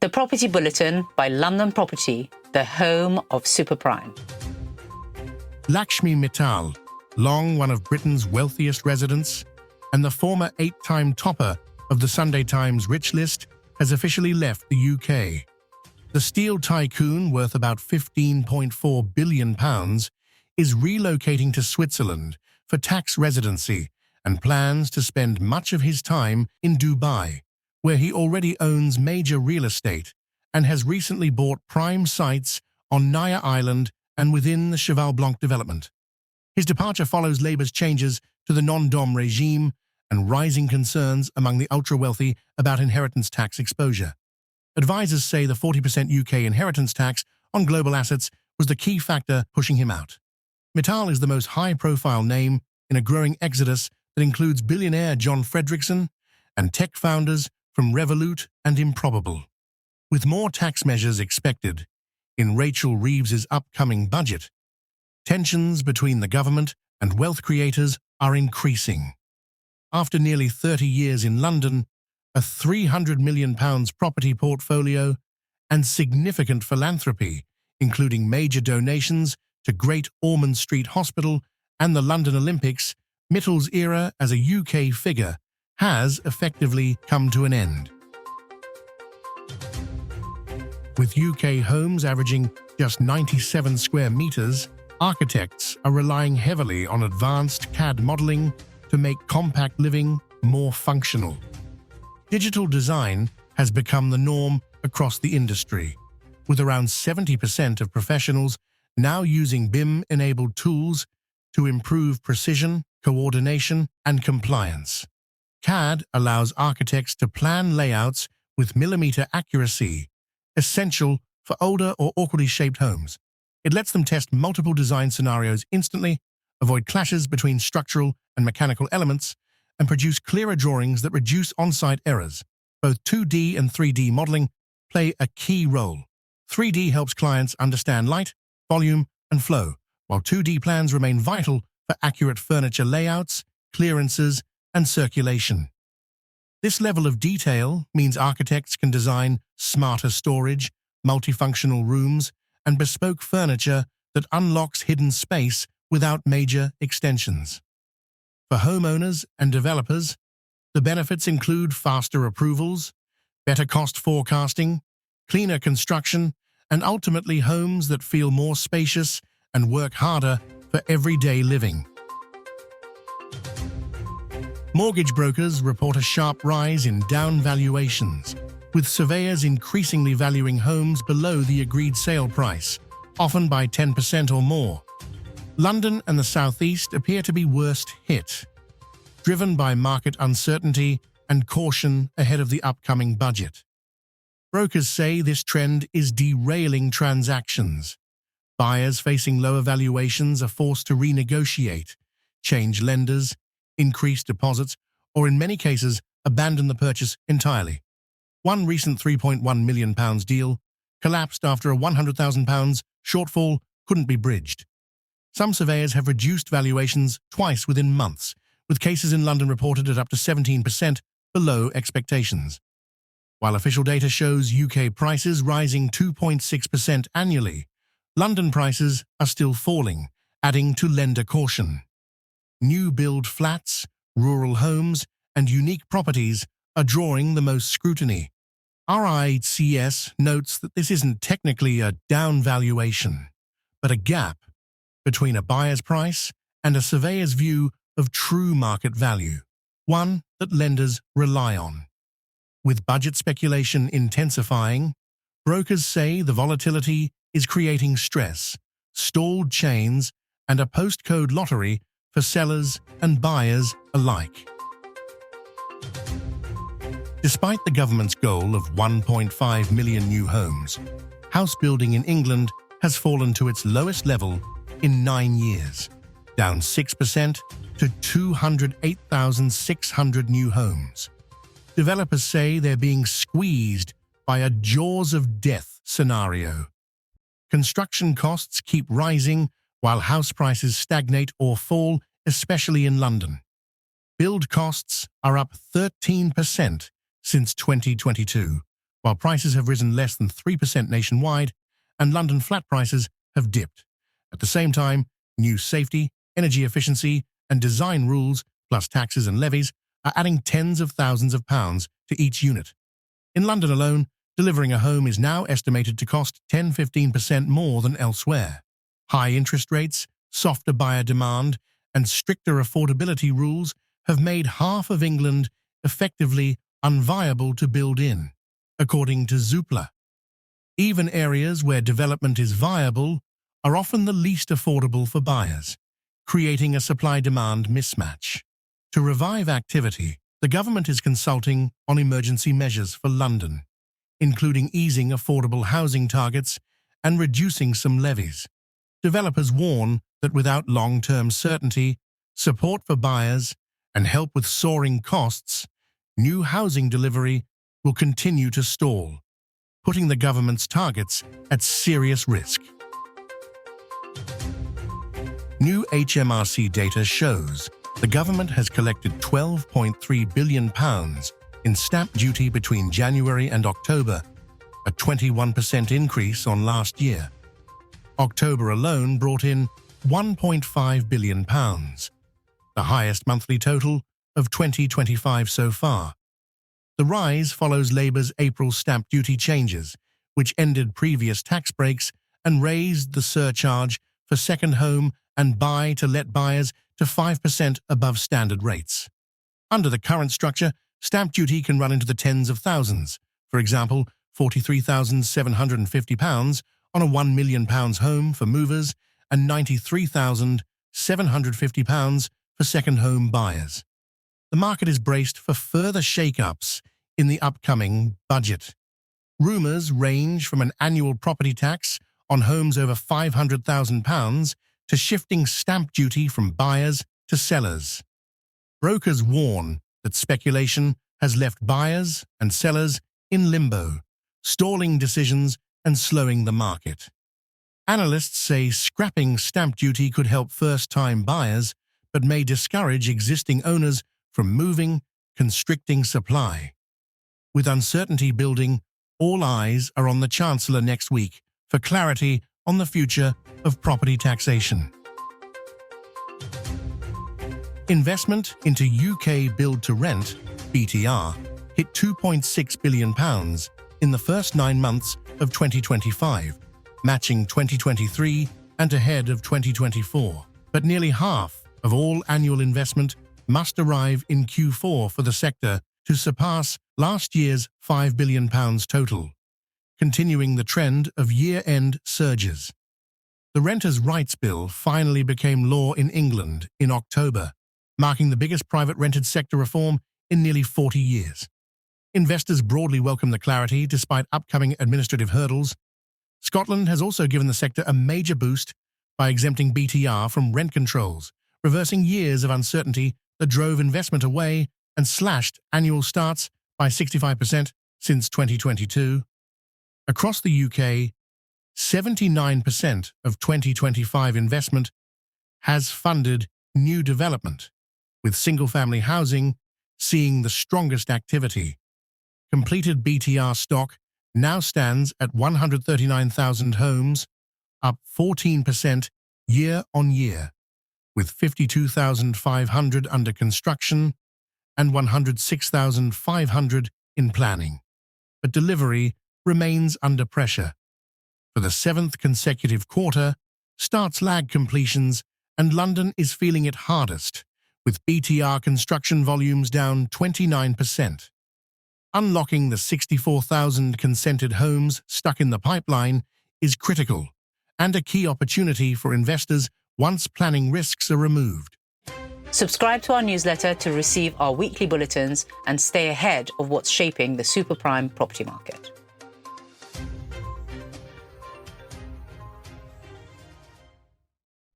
The Property Bulletin by London Property, the home of superprime. Lakshmi Mittal, long one of Britain's wealthiest residents, and the former 8-time topper of the Sunday Times Rich List, has officially left the UK. The steel tycoon, worth about £15.4 billion, is relocating to Switzerland for tax residency and plans to spend much of his time in Dubai, where he already owns major real estate and has recently bought prime sites on Naya Island and within the Cheval Blanc development. His departure follows Labour's changes to the non-dom regime and rising concerns among the ultra-wealthy about inheritance tax exposure. Advisors say the 40% UK inheritance tax on global assets was the key factor pushing him out. Mittal is the most high-profile name in a growing exodus that includes billionaire John Fredrickson and tech founders from Revolut and Improbable. With more tax measures expected in Rachel Reeves's upcoming budget, tensions between the government and wealth creators are increasing. After nearly 30 years in London, a £300 million property portfolio, and significant philanthropy, including major donations to Great Ormond Street Hospital and the London Olympics, Mittal's era as a UK figure has effectively come to an end. With UK homes averaging just 97 square meters, architects are relying heavily on advanced CAD modeling to make compact living more functional. Digital design has become the norm across the industry, with around 70% of professionals now using BIM-enabled tools to improve precision, coordination, and compliance. CAD allows architects to plan layouts with millimeter accuracy, essential for older or awkwardly shaped homes. It lets them test multiple design scenarios instantly, avoid clashes between structural and mechanical elements, and produce clearer drawings that reduce on-site errors. Both 2D and 3D modeling play a key role. 3D helps clients understand light, volume, and flow, while 2D plans remain vital for accurate furniture layouts, clearances, and circulation. This level of detail means architects can design smarter storage, multifunctional rooms, and bespoke furniture that unlocks hidden space without major extensions. For homeowners and developers, the benefits include faster approvals, better cost forecasting, cleaner construction, and ultimately homes that feel more spacious and work harder for everyday living. Mortgage brokers report a sharp rise in down valuations, with surveyors increasingly valuing homes below the agreed sale price, often by 10% or more. London and the South East appear to be worst hit, driven by market uncertainty and caution ahead of the upcoming budget. Brokers say this trend is derailing transactions. Buyers facing lower valuations are forced to renegotiate, change lenders, increase deposits, or in many cases, abandon the purchase entirely. One recent £3.1 million deal collapsed after a £100,000 shortfall couldn't be bridged. Some surveyors have reduced valuations twice within months, with cases in London reported at up to 17% below expectations. While official data shows UK prices rising 2.6% annually, London prices are still falling, adding to lender caution. New-build flats, rural homes, and unique properties are drawing the most scrutiny. RICS notes that this isn't technically a down valuation, but a gap between a buyer's price and a surveyor's view of true market value, one that lenders rely on. With budget speculation intensifying, brokers say the volatility is creating stress, stalled chains, and a postcode lottery for sellers and buyers alike. Despite the government's goal of 1.5 million new homes, house building in England has fallen to its lowest level in 9 years, down 6% to 208,600 new homes. Developers say they're being squeezed by a jaws of death scenario. Construction costs keep rising while house prices stagnate or fall, especially in London. Build costs are up 13% since 2022, while prices have risen less than 3% nationwide and London flat prices have dipped. At the same time, new safety, energy efficiency and design rules, plus taxes and levies, are adding tens of thousands of pounds to each unit. In London alone, delivering a home is now estimated to cost 10–15% more than elsewhere. High interest rates, softer buyer demand, and stricter affordability rules have made half of England effectively unviable to build in, according to Zoopla. Even areas where development is viable are often the least affordable for buyers, creating a supply-demand mismatch. To revive activity, the government is consulting on emergency measures for London, including easing affordable housing targets and reducing some levies. Developers warn that without long-term certainty, support for buyers, and help with soaring costs, new housing delivery will continue to stall, putting the government's targets at serious risk. New HMRC data shows the government has collected £12.3 billion in stamp duty between January and October, a 21% increase on last year. October alone brought in £1.5 billion, the highest monthly total of 2025 so far. The rise follows Labour's April stamp duty changes, which ended previous tax breaks and raised the surcharge for second home and buy-to-let buyers to 5% above standard rates. Under the current structure, stamp duty can run into the tens of thousands, for example, £43,750 on a £1 million home for movers and £93,750 for second home buyers. The market is braced for further shake-ups in the upcoming budget. Rumours range from an annual property tax on homes over £500,000 to shifting stamp duty from buyers to sellers. Brokers warn that speculation has left buyers and sellers in limbo, stalling decisions and slowing the market. Analysts say scrapping stamp duty could help first-time buyers, but may discourage existing owners from moving, constricting supply. With uncertainty building, all eyes are on the Chancellor next week for clarity on the future of property taxation. Investment into UK build-to-rent, BTR, hit £2.6 billion in the first 9 months of 2025, matching 2023 and ahead of 2024. But nearly half of all annual investment must arrive in Q4 for the sector to surpass last year's £5 billion total, continuing the trend of year-end surges. The Renters' Rights Bill finally became law in England in October, marking the biggest private rented sector reform in nearly 40 years. Investors broadly welcome the clarity despite upcoming administrative hurdles. Scotland has also given the sector a major boost by exempting BTR from rent controls, reversing years of uncertainty that drove investment away and slashed annual starts by 65% since 2022. Across the UK, 79% of 2025 investment has funded new development, with single-family housing seeing the strongest activity. Completed BTR stock now stands at 139,000 homes, up 14% year-on-year, with 52,500 under construction and 106,500 in planning. But delivery remains under pressure. For the 7th consecutive quarter, starts lag completions, and London is feeling it hardest, with BTR construction volumes down 29%. Unlocking the 64,000 consented homes stuck in the pipeline is critical and a key opportunity for investors once planning risks are removed. Subscribe to our newsletter to receive our weekly bulletins and stay ahead of what's shaping the super prime property market.